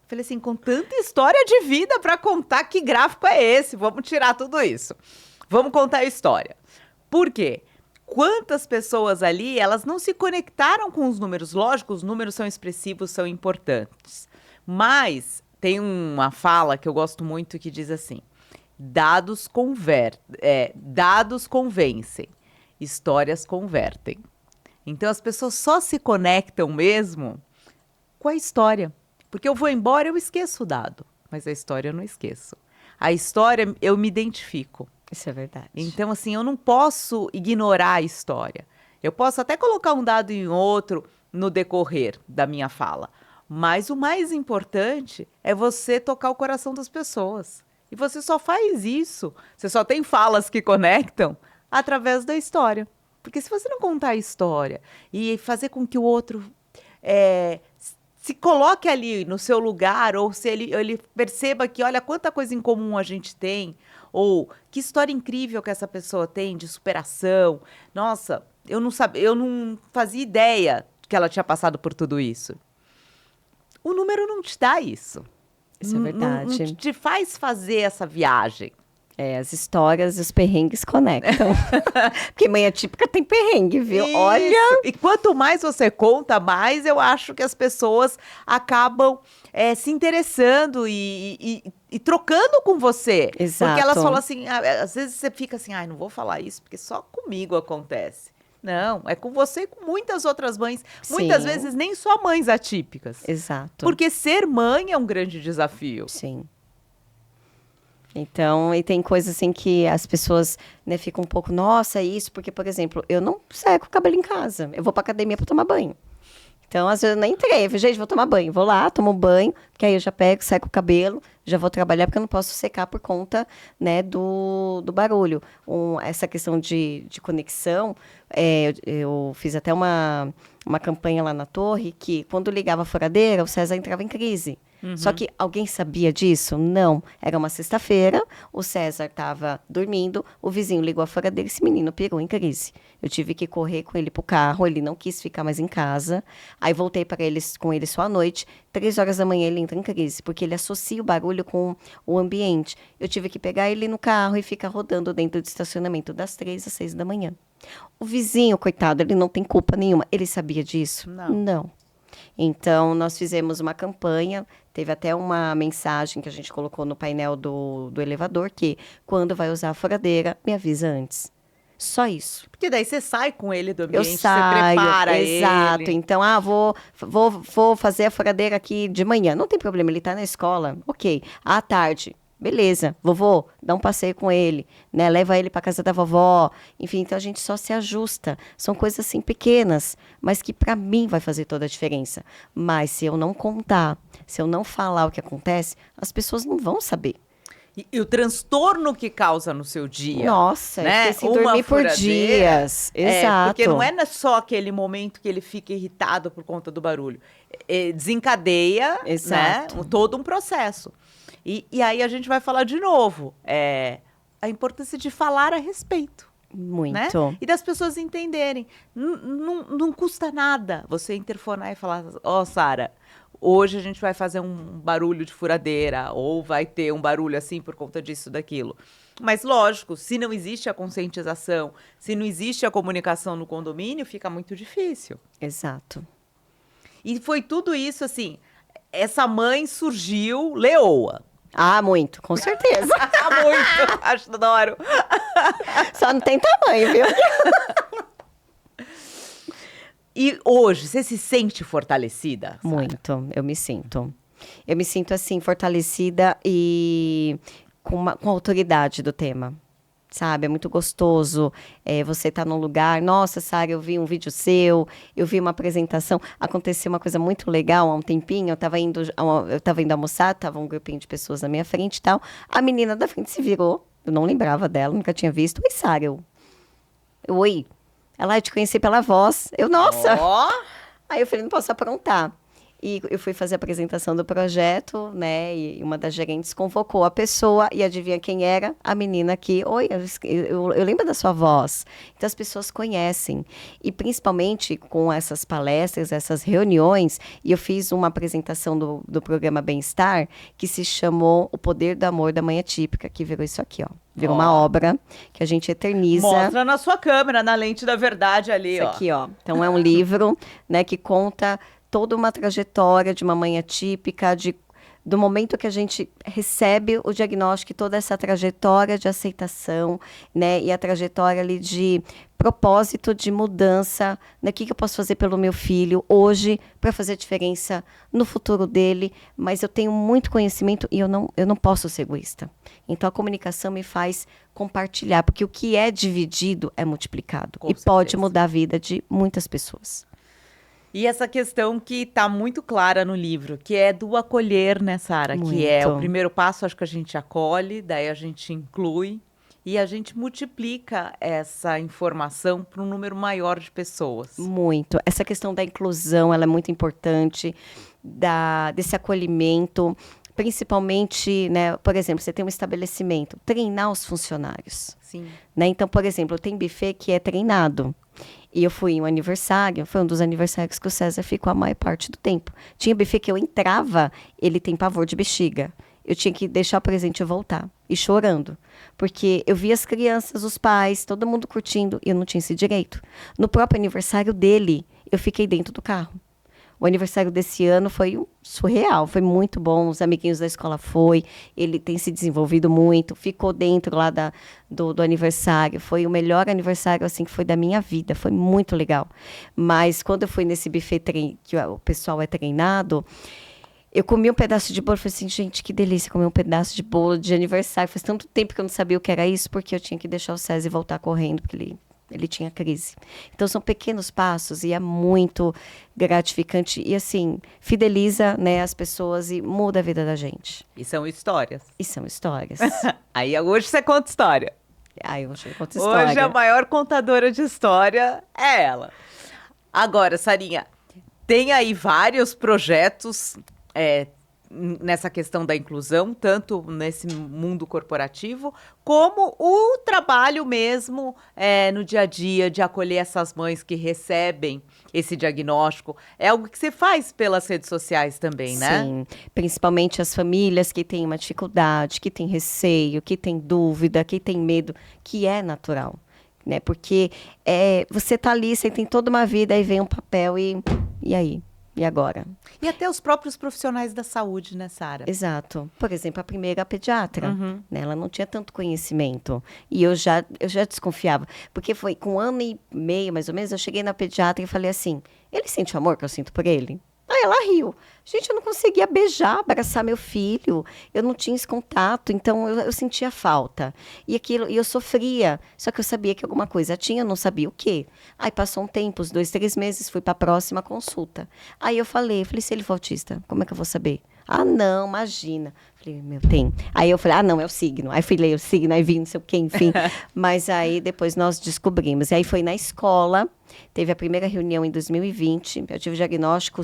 S1: Falei assim, com tanta história de vida para contar, que gráfico é esse? Vamos tirar tudo isso. Vamos contar a história. Por quê? Quantas pessoas ali, elas não se conectaram com os números. Lógico, os números são expressivos, são importantes. Mas tem uma fala que eu gosto muito que diz assim, dados convencem, histórias convertem. Então, as pessoas só se conectam mesmo com a história. Porque eu vou embora, eu esqueço o dado. Mas a história eu não esqueço. A história, eu me identifico.
S2: Isso é verdade.
S1: Então, assim, eu não posso ignorar a história. Eu posso até colocar um dado em outro no decorrer da minha fala. Mas o mais importante é você tocar o coração das pessoas. E você só faz isso, você só tem falas que conectam através da história. Porque se você não contar a história e fazer com que o outro se coloque ali no seu lugar, ou se ele perceba que, olha, quanta coisa em comum a gente tem, ou que história incrível que essa pessoa tem de superação. Nossa, eu não fazia ideia que ela tinha passado por tudo isso. O número não te dá isso.
S2: Isso é verdade.
S1: Não te faz fazer essa viagem.
S2: As histórias e os perrengues conectam. Porque mãe atípica tem perrengue, viu?
S1: Isso.
S2: Olha!
S1: E quanto mais você conta, mais eu acho que as pessoas acabam se interessando e trocando com você.
S2: Exato.
S1: Porque elas falam assim, às vezes você fica assim, ai, não vou falar isso, porque só comigo acontece. Não, é com você e com muitas outras mães. Muitas
S2: Sim.
S1: vezes nem só mães atípicas.
S2: Exato.
S1: Porque ser mãe é um grande desafio.
S2: Sim. Então, e tem coisas assim que as pessoas, né, ficam um pouco, nossa, isso, porque, por exemplo, eu não seco o cabelo em casa. Eu vou pra academia pra tomar banho. Então, às vezes eu nem entrei. Eu falei, gente, vou tomar banho. Vou lá, tomo banho, porque aí eu já pego, seco o cabelo, já vou trabalhar, porque eu não posso secar por conta, né, do barulho. Essa questão de conexão, eu fiz até uma campanha lá na torre, que quando ligava a furadeira, o César entrava em crise. Só que alguém sabia disso? Não. Era uma sexta-feira, o César estava dormindo, o vizinho ligou a furadeira e esse menino pirou em crise. Eu tive que correr com ele pro carro, ele não quis ficar mais em casa. Aí voltei com ele só à noite. 3 horas da manhã ele entra em crise, porque ele associa o barulho com o ambiente. Eu tive que pegar ele no carro e ficar rodando dentro do estacionamento das 3 às 6 da manhã. O vizinho, coitado, ele não tem culpa nenhuma. Ele sabia disso? Não. Então, nós fizemos uma campanha, teve até uma mensagem que a gente colocou no painel do elevador, que quando vai usar a furadeira, me avisa antes. Só isso.
S1: Porque daí você sai com ele do ambiente,
S2: Eu saio,
S1: você prepara
S2: exato.
S1: ele.
S2: Então, vou fazer a furadeira aqui de manhã. Não tem problema, ele tá na escola. Ok. À tarde. Beleza, vovô, dá um passeio com ele, né? Leva ele para casa da vovó. Enfim, então a gente só se ajusta. São coisas assim pequenas, mas que para mim vai fazer toda a diferença. Mas se eu não contar, se eu não falar o que acontece, as pessoas não vão saber.
S1: E o transtorno que causa no seu dia.
S2: Nossa,
S1: né?
S2: Eu fiquei sem dormir por dias. Exato.
S1: Porque não é só aquele momento que ele fica irritado por conta do barulho. Desencadeia,
S2: Exato.
S1: né? Todo um processo. E aí a gente vai falar de novo. A importância de falar a respeito.
S2: Muito.
S1: Né? E das pessoas entenderem. Não custa nada você interfonar e falar, Sara, hoje a gente vai fazer um barulho de furadeira, ou vai ter um barulho assim por conta disso, daquilo. Mas, lógico, se não existe a conscientização, se não existe a comunicação no condomínio, fica muito difícil.
S2: Exato.
S1: E foi tudo isso, assim, essa mãe surgiu leoa.
S2: Ah, muito, com certeza.
S1: Muito, acho adoro.
S2: Só não tem tamanho, viu?
S1: E hoje, você se sente fortalecida? Sara?
S2: Muito, eu me sinto. Eu me sinto, assim, fortalecida e com autoridade do tema. Sabe, é muito gostoso você estar num lugar. Nossa, Sara, eu vi um vídeo seu, eu vi uma apresentação. Aconteceu uma coisa muito legal há um tempinho. Eu estava indo almoçar, tava um grupinho de pessoas na minha frente e tal. A menina da frente se virou, eu não lembrava dela, nunca tinha visto. Oi, Sara, oi. Ela, eu te conheci pela voz. Nossa!
S1: Oh.
S2: Aí eu falei, não posso aprontar. E eu fui fazer a apresentação do projeto, né? E uma das gerentes convocou a pessoa e adivinha quem era? A menina que, oi, eu lembro da sua voz. Então as pessoas conhecem. E principalmente com essas palestras, essas reuniões, e eu fiz uma apresentação do programa Bem-Estar, que se chamou O Poder do Amor da Mãe Atípica, que virou isso aqui, ó. Virou uma obra que a gente eterniza.
S1: Mostra na sua câmera, na lente da verdade ali,
S2: isso aqui, ó. Então é um livro, né, que conta toda uma trajetória de uma mãe atípica, do momento que a gente recebe o diagnóstico, toda essa trajetória de aceitação, né, e a trajetória ali de propósito de mudança, né, o que eu posso fazer pelo meu filho hoje para fazer a diferença no futuro dele, mas eu tenho muito conhecimento e eu não posso ser egoísta. Então a comunicação me faz compartilhar, porque o que é dividido é multiplicado e pode mudar a vida de muitas pessoas.
S1: E essa questão que está muito clara no livro, que é do acolher, né, Sara? Que é o primeiro passo, acho que a gente acolhe, daí a gente inclui e a gente multiplica essa informação para um número maior de pessoas.
S2: Muito. Essa questão da inclusão, ela é muito importante, desse acolhimento, principalmente, né, por exemplo, você tem um estabelecimento, treinar os funcionários.
S1: Sim.
S2: Né? Então, por exemplo, tem buffet que é treinado. E eu fui em um aniversário, foi um dos aniversários que o César ficou a maior parte do tempo. Tinha buffet que eu entrava, ele tem pavor de bexiga. Eu tinha que deixar o presente e voltar. e chorando. Porque eu vi as crianças, os pais, todo mundo curtindo e eu não tinha esse direito. No próprio aniversário dele, eu fiquei dentro do carro. O aniversário desse ano foi surreal, foi muito bom, os amiguinhos da escola ele tem se desenvolvido muito, ficou dentro lá do aniversário, foi o melhor aniversário assim que foi da minha vida, foi muito legal. Mas quando eu fui nesse buffet que o pessoal é treinado, eu comi um pedaço de bolo e falei assim, gente, que delícia comer um pedaço de bolo de aniversário. Faz tanto tempo que eu não sabia o que era isso, porque eu tinha que deixar o César voltar correndo, porque ele tinha crise. Então, são pequenos passos e é muito gratificante. E, assim, fideliza, né, as pessoas e muda a vida da gente.
S1: E são histórias.
S2: E são histórias.
S1: Aí hoje você conta história.
S2: Hoje eu conto história.
S1: Hoje a maior contadora de história é ela. Agora, Sarinha, tem aí vários projetos nessa questão da inclusão, tanto nesse mundo corporativo, como o trabalho mesmo no dia a dia de acolher essas mães que recebem esse diagnóstico. É algo que você faz pelas redes sociais também, né?
S2: Sim, principalmente as famílias que têm uma dificuldade, que têm receio, que têm dúvida, que têm medo, que é natural, né? Porque você tá ali, você tem toda uma vida, aí vem um papel e aí? E agora?
S1: E até os próprios profissionais da saúde, né, Sara?
S2: Exato. Por exemplo, a primeira pediatra, né, ela não tinha tanto conhecimento. E eu já desconfiava. Porque foi com 1 ano e meio, mais ou menos, eu cheguei na pediatra e falei assim, ele sente o amor que eu sinto por ele? Aí ela riu. Gente, eu não conseguia beijar, abraçar meu filho. Eu não tinha esse contato, então eu sentia falta. E eu sofria. Só que eu sabia que alguma coisa tinha, eu não sabia o quê. Aí passou um tempo, uns 2, 3 meses, fui para a próxima consulta. Aí eu falei, se ele for autista, como é que eu vou saber? Ah, não, imagina. Falei, tem. Aí eu falei, não, é o signo. Aí fui ler o signo, aí vi não sei o quê, enfim. Mas aí depois nós descobrimos. E aí foi na escola, teve a primeira reunião em 2020. Eu tive o diagnóstico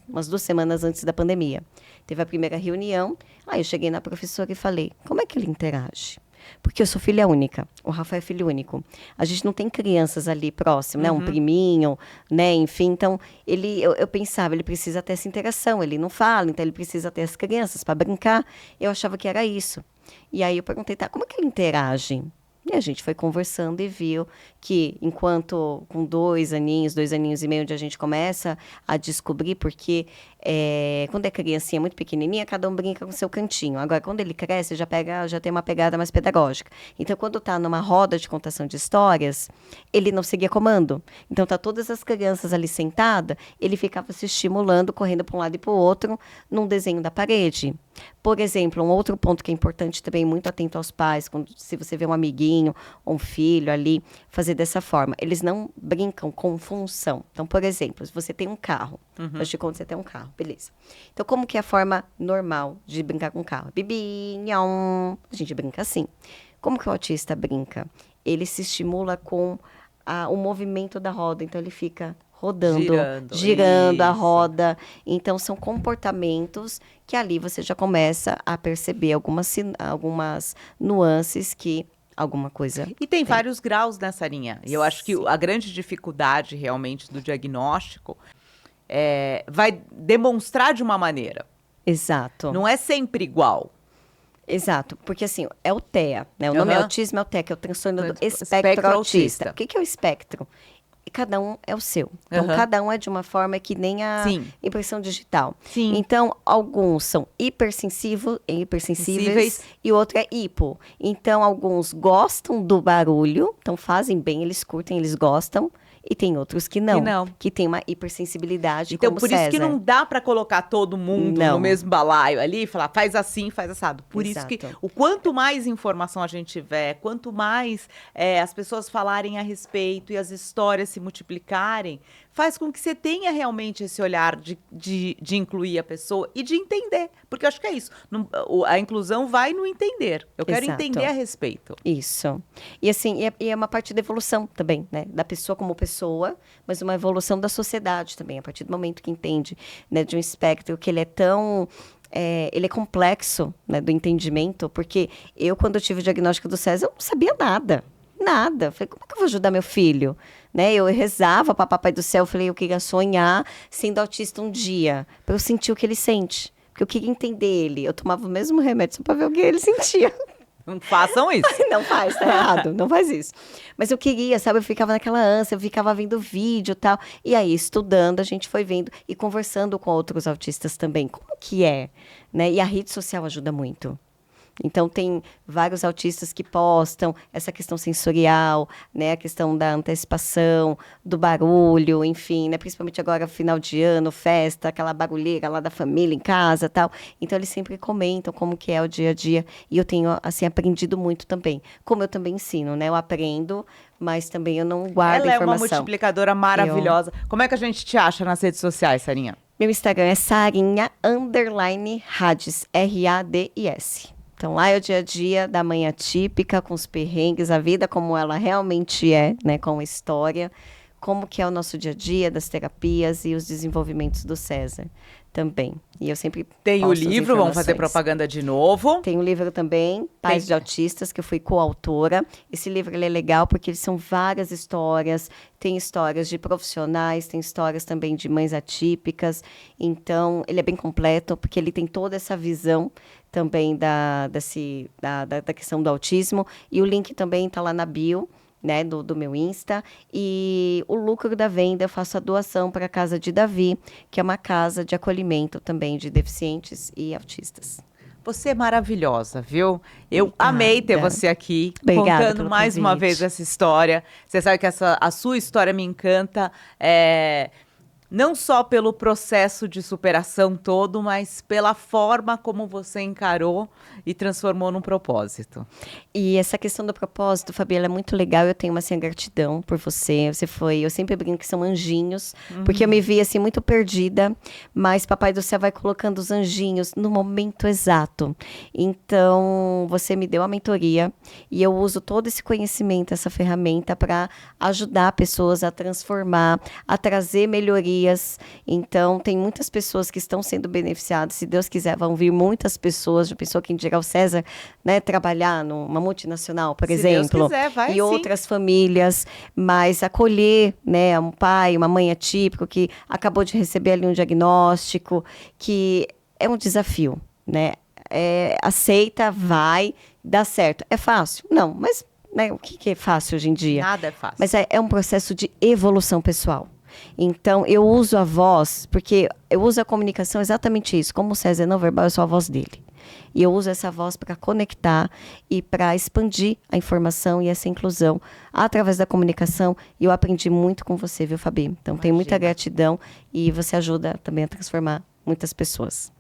S2: umas 2 semanas antes da pandemia. Teve a primeira reunião. Aí eu cheguei na professora e falei, como é que ele interage? Porque eu sou filha única, o Rafael é filho único. A gente não tem crianças ali próximo, né? Um priminho, né? Enfim, então, eu pensava, ele precisa ter essa interação, ele não fala, então ele precisa ter as crianças para brincar. Eu achava que era isso. E aí eu perguntei, tá, como é que ele interage? E a gente foi conversando e viu que enquanto com 2 aninhos e meio, onde a gente começa a descobrir, porque quando é criancinha muito pequenininha, cada um brinca com seu cantinho. Agora, quando ele cresce, já tem uma pegada mais pedagógica. Então, quando está numa roda de contação de histórias, ele não seguia comando. Então, tá todas as crianças ali sentadas, ele ficava se estimulando, correndo para um lado e para o outro, num desenho da parede. Por exemplo, um outro ponto que é importante também, muito atento aos pais, se você vê um amiguinho ou um filho ali, fazer dessa forma. Eles não brincam com função. Então, por exemplo, se você tem um carro, eu te conto, você tem um carro, beleza. Então, como que é a forma normal de brincar com o carro? Bibi, nham, a gente brinca assim. Como que o autista brinca? Ele se estimula com o movimento da roda, então ele fica rodando, girando a roda. Então, são comportamentos que ali você já começa a perceber algumas nuances que alguma coisa
S1: E tem vários graus, né, Sarinha? E eu acho que a grande dificuldade, realmente, do diagnóstico vai demonstrar de uma maneira.
S2: Exato.
S1: Não é sempre igual.
S2: Exato, porque assim, é o TEA, né? O nome é autismo, é o TEA, que é o transtorno do espectro autista. O que é o espectro? E cada um é o seu. Então, cada um é de uma forma que nem a impressão digital.
S1: Sim.
S2: Então, alguns são hipersensíveis e o outro é hipo. Então, alguns gostam do barulho, então fazem bem, eles curtem, eles gostam. E tem outros que não. Que tem uma hipersensibilidade,
S1: então,
S2: como
S1: por
S2: César.
S1: isso que não dá para colocar todo mundo no mesmo balaio ali e falar, faz assim, faz assado. Por isso que o quanto mais informação a gente tiver, quanto mais as pessoas falarem a respeito e as histórias se multiplicarem, faz com que você tenha realmente esse olhar de incluir a pessoa e de entender. Porque eu acho que é isso. A inclusão vai no entender. Eu quero entender a respeito.
S2: Isso. E assim, é uma parte da evolução também, né? Da pessoa como pessoa, mas uma evolução da sociedade também. A partir do momento que entende, né, de um espectro que ele é tão... ele é complexo, né, do entendimento, porque quando eu tive o diagnóstico do César, eu não sabia nada. Nada. Falei, como é que eu vou ajudar meu filho? Né? Eu rezava para Papai do Céu, falei, eu queria sonhar sendo autista um dia, para eu sentir o que ele sente. Porque eu queria entender ele. Eu tomava o mesmo remédio só para ver o que ele sentia.
S1: Não façam isso.
S2: Não faz, tá errado, não faz isso. Mas eu queria, sabe, eu ficava naquela ânsia, eu ficava vendo vídeo e tal. E aí, estudando, a gente foi vendo e conversando com outros autistas também. Como que é, né? E a rede social ajuda muito. Então, tem vários autistas que postam essa questão sensorial, né? A questão da antecipação, do barulho, enfim, né? Principalmente agora, final de ano, festa, aquela barulheira lá da família em casa e tal. Então, eles sempre comentam como que é o dia a dia. E eu tenho, assim, aprendido muito também. Como eu também ensino, né? Eu aprendo, mas também eu não guardo
S1: Ela é
S2: informação.
S1: uma multiplicadora maravilhosa. Como é que a gente te acha nas redes sociais, Sarinha?
S2: Meu Instagram é Sarinha_Hades, Radis. Então, lá é o dia a dia da manhã típica, com os perrengues, a vida como ela realmente é, né, com a história, como que é o nosso dia a dia das terapias e os desenvolvimentos do César também. E eu sempre
S1: Tem o
S2: posto as
S1: livro, vamos fazer
S2: informações.
S1: propaganda de novo.
S2: Tem um livro também, Pais de Autistas, que eu fui coautora. Esse livro ele é legal porque são várias histórias. Tem histórias de profissionais, tem histórias também de mães atípicas. Então, ele é bem completo, porque ele tem toda essa visão também da questão do autismo. E o link também está lá na bio, né, do meu Insta. E o lucro da venda eu faço a doação para a Casa de Davi, que é uma casa de acolhimento também de deficientes e autistas.
S1: Você é maravilhosa, viu? Eu
S2: Obrigada.
S1: amei ter você aqui,
S2: Obrigada
S1: contando
S2: pelo
S1: mais uma
S2: convite.
S1: vez essa história. Você sabe que a sua história me encanta, não só pelo processo de superação todo, mas pela forma como você encarou e transformou num propósito.
S2: E essa questão do propósito, Fabi, ela é muito legal. Eu tenho assim, gratidão por você. Eu sempre brinco que são anjinhos, porque eu me vi assim muito perdida, mas Papai do Céu vai colocando os anjinhos no momento exato. Então, você me deu a mentoria e eu uso todo esse conhecimento, essa ferramenta para ajudar pessoas a transformar, a trazer melhorias. Então, tem muitas pessoas que estão sendo beneficiadas. Se Deus quiser, vão vir muitas pessoas. Já pensou quem dirá o César, né, trabalhar numa multinacional, por exemplo.
S1: Se Deus quiser, vai
S2: e
S1: sim.
S2: outras famílias, mas acolher, né, um pai, uma mãe atípico que acabou de receber ali um diagnóstico, que é um desafio, né? Aceita, vai, dá certo. É fácil? Não, mas né, o que é fácil hoje em dia?
S1: Nada é fácil.
S2: Mas é um processo de evolução pessoal. Então, eu uso a voz, porque eu uso a comunicação exatamente isso. Como o César é não verbal, eu sou a voz dele. E eu uso essa voz para conectar e para expandir a informação e essa inclusão através da comunicação. E eu aprendi muito com você, viu, Fabi? Então, tenho muita gratidão e você ajuda também a transformar muitas pessoas.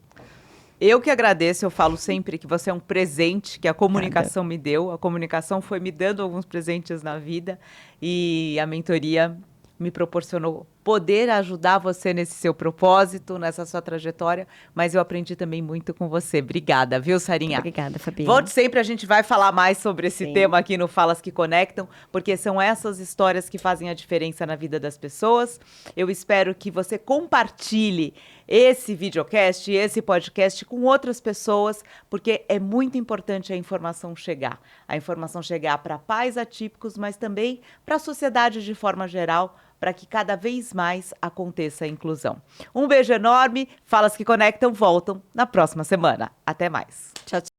S1: Eu que agradeço, eu falo sempre que você é um presente que a comunicação me deu. A comunicação foi me dando alguns presentes na vida e a mentoria me proporcionou poder ajudar você nesse seu propósito, nessa sua trajetória, mas eu aprendi também muito com você. Obrigada, viu, Sarinha?
S2: Obrigada, Fabi.
S1: Volte sempre, a gente vai falar mais sobre esse
S2: Sim.
S1: tema aqui no Falas que Conectam, porque são essas histórias que fazem a diferença na vida das pessoas. Eu espero que você compartilhe esse videocast, esse podcast com outras pessoas, porque é muito importante a informação chegar. A informação chegar para pais atípicos, mas também para a sociedade de forma geral, para que cada vez mais aconteça a inclusão. Um beijo enorme, Falas que Conectam voltam na próxima semana. Até mais.
S2: Tchau, tchau.